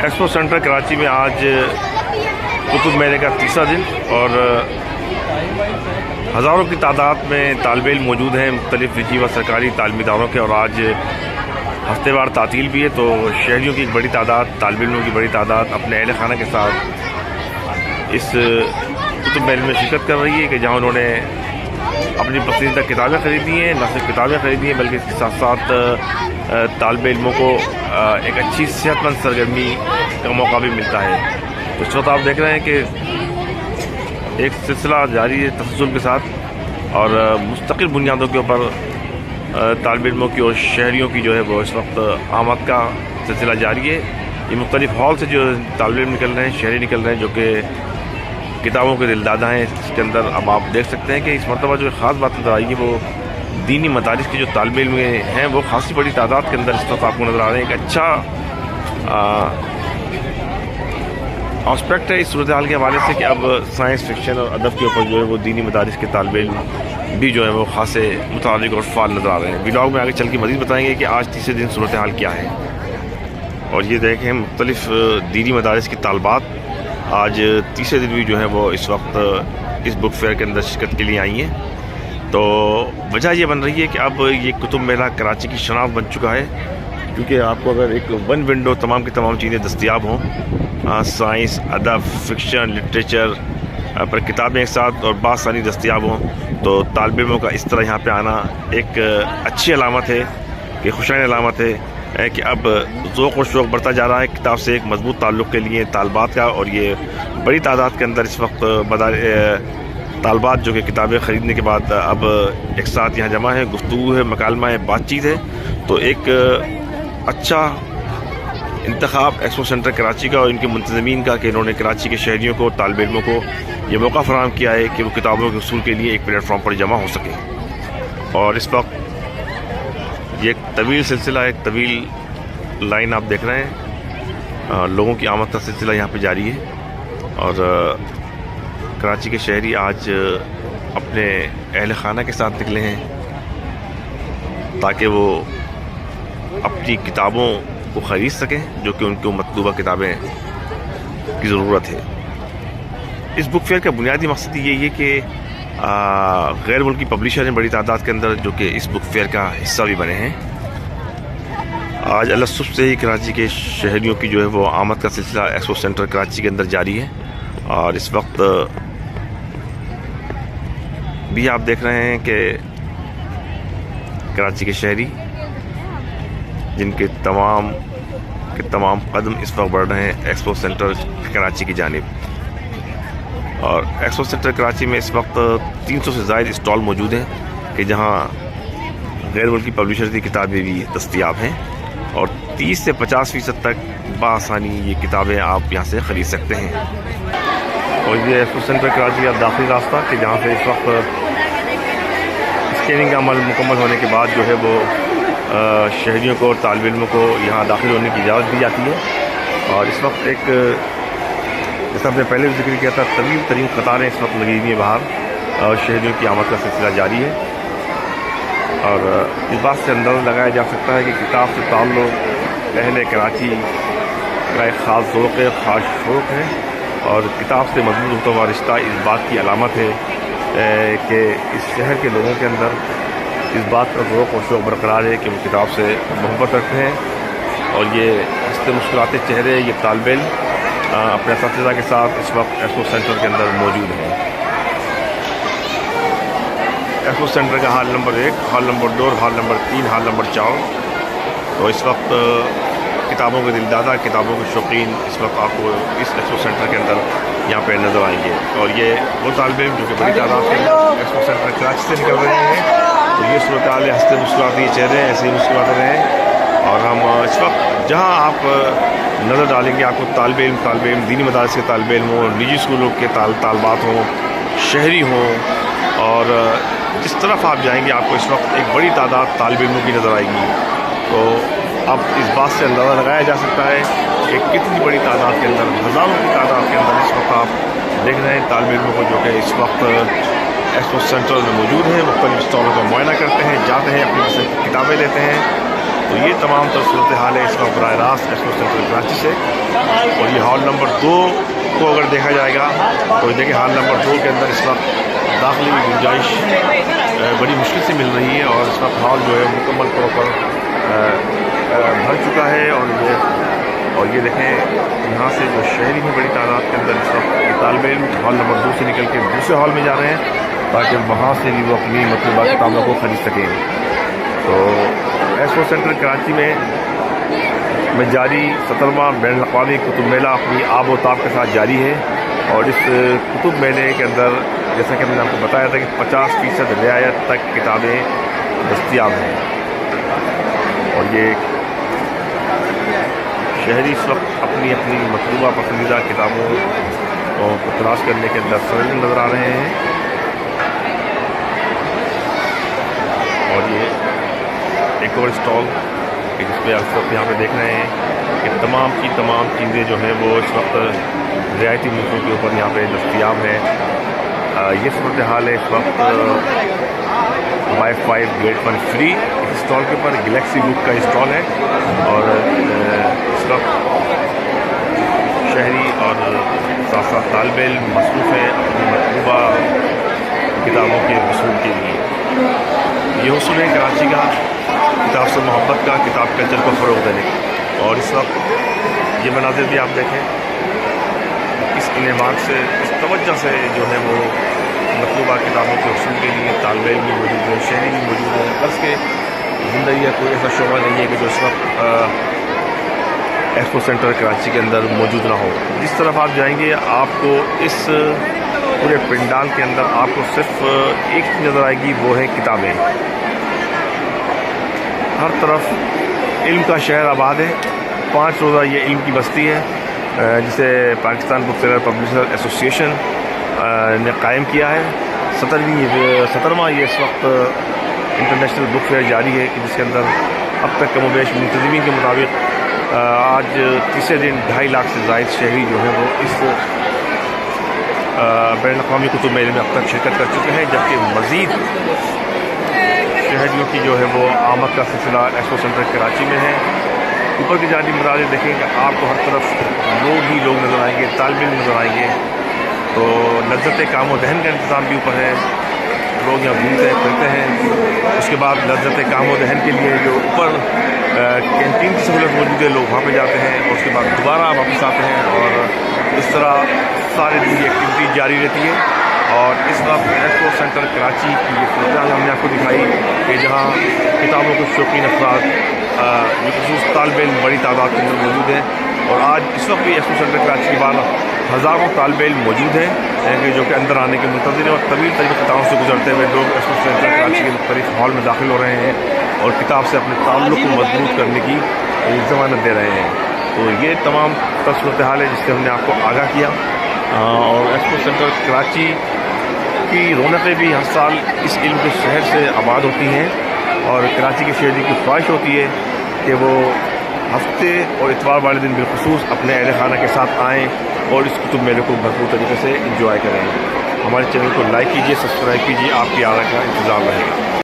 Expo centre Karachi میں آج کتب میلے کا تیسرا دن اور ہزاروں کی تعداد میں طالب علم موجود ہیں مختلف نجی و سرکاری تعلیمی اداروں کے، اور آج ہفتے وار تعطیل بھی ہے، تو شہریوں کی ایک بڑی تعداد، طالب علموں کی بڑی تعداد اپنے اہل خانہ کے ساتھ اس کتب میلے میں شرکت کر رہی ہے کہ جہاں انہوں نے اپنی پسندیدہ کتابیں خریدی ہیں، نہ صرف کتابیں خریدی ہیں بلکہ اس کے ساتھ ساتھ طالب علموں کو ایک اچھی صحت مند سرگرمی کا موقع بھی ملتا ہے۔ تو اس وقت آپ دیکھ رہے ہیں کہ ایک سلسلہ جاری ہے تسلسل کے ساتھ، اور مستقل بنیادوں کے اوپر طالب علموں کی اور شہریوں کی جو ہے وہ اس وقت آمد کا سلسلہ جاری ہے۔ یہ مختلف ہال سے جو طالب علم نکل رہے ہیں، شہری نکل رہے ہیں جو کہ کتابوں کے دلدادہ ہیں۔ اس کے اندر اب آپ دیکھ سکتے ہیں کہ اس مرتبہ جو خاص بات نظر آئی ہے وہ دینی مدارس کے جو طالب علم ہیں وہ خاصی بڑی تعداد کے اندر اس وقت آپ کو نظر آ رہے ہیں۔ ایک اچھا آسپیکٹ ہے اس صورتحال کے حوالے سے کہ اب سائنس فکشن اور ادب کے اوپر جو ہے وہ دینی مدارس کے طالب علم بھی جو ہے وہ خاصے متعلق اور فعال نظر آ رہے ہیں۔ ولاگ میں آگے چل کے مزید بتائیں گے کہ آج تیسرے دن صورتحال کیا ہے۔ اور یہ دیکھیں مختلف دینی مدارس کی طالبات آج تیسرے دن بھی جو ہے وہ اس وقت اس بک فیئر کے اندر شرکت کے لیے آئی ہیں۔ تو وجہ یہ بن رہی ہے کہ اب یہ کتب میلہ کراچی کی شناخت بن چکا ہے، کیونکہ آپ کو اگر ایک ون ونڈو تمام کی تمام چیزیں دستیاب ہوں، سائنس، ادب، فکشن، لٹریچر پر کتابیں ایک ساتھ اور بات ساری دستیاب ہوں، تو طالب علموں کا اس طرح یہاں پہ آنا ایک اچھی علامت ہے، کہ خوشائن علامت ہے کہ اب ذوق و شوق بڑھتا جا رہا ہے کتاب سے ایک مضبوط تعلق کے لیے طالبات کا، اور یہ بڑی تعداد کے اندر اس وقت طالبات جو کہ کتابیں خریدنے کے بعد اب ایک ساتھ یہاں جمع ہے، گفتگو ہے، مکالمہ ہے، بات چیت ہے۔ تو ایک اچھا انتخاب ایکسپو سینٹر کراچی کا اور ان کے منتظمین کا کہ انہوں نے کراچی کے شہریوں کو، طالب علموں کو یہ موقع فراہم کیا ہے کہ وہ کتابوں کے حصول کے لیے ایک پلیٹ فارم پر جمع ہو سکیں۔ اور اس وقت یہ ایک طویل سلسلہ، ایک طویل لائن آپ دیکھ رہے ہیں، لوگوں کی آمد کا سلسلہ یہاں پہ جاری ہے، اور کراچی کے شہری آج اپنے اہل خانہ کے ساتھ نکلے ہیں تاکہ وہ اپنی کتابوں کو خرید سکیں جو کہ ان کو مطلوبہ کتابیں کی ضرورت ہے۔ اس بک فیئر کا بنیادی مقصد یہی ہے کہ غیر ملکی پبلشر ہیں بڑی تعداد کے اندر جو کہ اس بک فیئر کا حصہ بھی بنے ہیں۔ آج الصبح سے ہی کراچی کے شہریوں کی جو ہے وہ آمد کا سلسلہ ایکسپو سینٹر کراچی کے اندر جاری ہے، اور اس وقت بھی آپ دیکھ رہے ہیں کہ کراچی کے شہری جن کے تمام قدم اس وقت بڑھ رہے ہیں ایکسپو سینٹر کراچی کی جانب۔ اور ایکسپو سینٹر کراچی میں اس وقت 300 سے زائد اسٹال موجود ہیں کہ جہاں غیر ملکی پبلشر کی کتابیں بھی دستیاب ہیں، اور 30 سے 50% تک بآسانی یہ کتابیں آپ یہاں سے خرید سکتے ہیں۔ اور یہ ایکسپو سینٹر کراچی کا داخلی راستہ کہ جہاں سے اس وقت اسکیننگ کا عمل مکمل ہونے کے بعد جو ہے وہ شہریوں کو اور طالب علموں کو یہاں داخل ہونے کی اجازت دی جاتی ہے۔ اور اس وقت ایک جیسا ہم نے پہلے بھی ذکر کیا تھا، طویل ترین قطاریں اس وقت لگی ہوئی ہیں باہر، اور شہریوں کی آمد کا سلسلہ جاری ہے۔ اور اس بات سے اندازہ لگایا جا سکتا ہے کہ کتاب سے تعلق اہل کراچی کا ایک خاص ذوق ہے، خاص شوق ہے، اور کتاب سے مضبوط ہوتا ہوا رشتہ اس بات کی علامت ہے کہ اس شہر کے لوگوں کے اندر اس بات کا ذوق و شوق برقرار ہے کہ وہ کتاب سے محبت رکھتے ہیں۔ اور یہ ہنستے مسکراتے چہرے یہ طالب علم اپنے اساتذہ کے ساتھ اس وقت ایکسپو سینٹر کے اندر موجود ہیں۔ ایکسپو سینٹر کا hall number 1، hall number 2، hall number 3، hall number 4۔ تو اس وقت کتابوں کے دلدادہ، کتابوں کے شوقین اس وقت آپ کو اس ایکسپو سینٹر کے اندر یہاں پہ نظر آئیں گے۔ اور یہ وہ طالب علم جو کہ بڑی تعداد کے ایکسپو سینٹر کراچی سے نکل رہے ہیں، تو یہ صورتحال ہنستے مسکراتے چہرے ایسے ہی مسکراتے رہیں۔ اور ہم اس وقت جہاں آپ نظر ڈالیں گے آپ کو طالب علم دینی مدارس کے طالب علم ہوں، نجی اسکولوں کے طالبات ہوں، شہری ہوں، اور جس طرف آپ جائیں گے آپ کو اس وقت ایک بڑی تعداد طالب علموں کی نظر آئے گی۔ تو اب اس بات سے اندازہ لگایا جا سکتا ہے کہ کتنی بڑی تعداد کے اندر، ہزاروں کی تعداد کے اندر اس وقت آپ دیکھ رہے ہیں طالب علموں کو جو کہ اس وقت ایکسپو سینٹر میں موجود ہیں، مختلف اسٹالوں کا معائنہ کرتے ہیں، جاتے ہیں، اپنی پسند کی کتابیں لیتے ہیں۔ تو یہ تمام تر صورتحال ہے اس وقت براہ راست ایکسپو سینٹر کراچی سے. اور یہ ہال نمبر 2 کو اگر دیکھا جائے گا تو دیکھیں ہال نمبر 2 کے اندر اس وقت داخلے کی گنجائش بڑی مشکل سے مل رہی ہے، اور اس وقت ہال جو ہے مکمل طور پر بھر چکا ہے. اور یہ دیکھیں یہاں سے جو شہری ہیں بڑی تعداد کے اندر اس وقت طالب علم ہال نمبر 2 سے نکل کے دوسرے ہال میں جا رہے ہیں تاکہ وہاں سے بھی وہ اپنی مطلوبہ کتابوں کو خرید سکیں. تو ایکسپو سینٹر کراچی میں جاری 17واں بین الاقوامی کتب میلہ اپنی آب و تاب کے ساتھ جاری ہے. اور اس کتب میلے کے اندر جیسا کہ میں نے آپ کو بتایا تھا کہ 50% رعایت تک کتابیں دستیاب ہیں. اور یہ شہری اس وقت اپنی مطلوبہ پسندیدہ کتابوں کو تلاش کرنے کے اندر سرگرم نظر آ رہے ہیں. اور یہ ایک اور اسٹال جس پہ آپ یہاں پہ دیکھ رہے ہیں کہ تمام کی تمام چیزیں جو ہیں وہ اس وقت رعایتی ملکوں کے اوپر یہاں پہ دستیاب ہے. یہ صورتحال ہے اس وقت وائی فائی گریڈ 1 فری اس اسٹال کے اوپر گلیکسی بک کا اسٹال ہے. اور اس وقت شہری اور ساتھ ساتھ طالب علم مصروف ہیں اپنی مطلوبہ کتابوں کے وصول کے لیے. یہ حصول ہے کراچی کا کتاب سے محبت کا، کتاب کلچر کو فروغ دینے کا. اور اس وقت یہ مناظر بھی آپ دیکھیں اس انعامات سے اس توجہ سے جو ہے وہ مطلوبہ کتابوں کے حصول کے لیے طالب علم بھی موجود ہے، شہری بھی موجود ہے. بس کہ زندگی کا کوئی ایسا شعبہ نہیں ہے کہ جو اس وقت ایکسپو سینٹر کراچی کے اندر موجود نہ ہو. جس طرف آپ جائیں گے آپ کو اس پورے پنڈال کے اندر آپ کو صرف ایک چیز نظر آئے گی، وہ ہے کتابیں. ہر طرف علم کا شہر آباد ہے. 5 روزہ یہ علم کی بستی ہے جسے پاکستان بک سیلر پبلشر ایسوسی ایشن نے قائم کیا ہے. 17واں یہ اس وقت انٹرنیشنل بک فیئر جاری ہے کہ جس کے اندر اب تک کم و بیش منتظمین کے مطابق آج تیسرے دن 2.5 لاکھ سے زائد شہری جو ہیں وہ اس بین الاقوامی کتب میلے میں اب تک شرکت کر چکے ہیں، جبکہ مزید شہریوں کی جو ہے وہ آمد کا سلسلہ ایکسپو سینٹر کراچی میں ہے. اوپر کی جانب مناظر دیکھیں کہ آپ کو ہر طرف لوگ ہی لوگ نظر آئیں گے، طالب علم نظر آئیں گے. تو لذت کام و دہن کا انتظام بھی اوپر ہے، لوگ یہاں گھومتے ہیں پھرتے ہیں. اس کے بعد لذت کام و دہن کے لیے جو اوپر کینٹین کی سہولت موجود ہے لوگ وہاں پہ جاتے ہیں اور اس کے بعد دوبارہ واپس آتے ہیں. اور اس طرح سارے دن کی ایکٹیویٹی جاری رہتی ہے. اور اس وقت ایکسپو سینٹر کراچی کی یہ صورتحال ہم نے آپ کو دکھائی کہ جہاں کتابوں کے شوقین افراد بالخصوص طالب علم بڑی تعداد کے اندر موجود ہیں. اور آج اس وقت بھی ایکسپو سینٹر کراچی کے بعد ہزاروں طالب علم موجود ہیں جو کہ اندر آنے کے منتظر ہیں. اور طویل ترین خطاؤں سے گزرتے ہوئے لوگ ایکسپو سینٹر کراچی کے مختلف ہال میں داخل ہو رہے ہیں اور کتاب سے اپنے تعلق کو مضبوط کرنے کی ضمانت دے رہے ہیں. تو یہ تمام صورتحال ہے جس سے ہم نے آپ کو آگاہ کیا. اور ایکسپو سینٹر کراچی کی رونقیں بھی ہر سال اس علم کے شہر سے آباد ہوتی ہیں. اور کراچی کے شہری کی خواہش ہوتی ہے کہ وہ ہفتے اور اتوار والے دن بالخصوص اپنے اہل خانہ کے ساتھ آئیں اور اس کتب میلے کو بھرپور طریقے سے انجوائے کریں. ہمارے چینل کو لائک کیجیے، سبسکرائب کیجیے، آپ کی آرا کا انتظار رہے گا.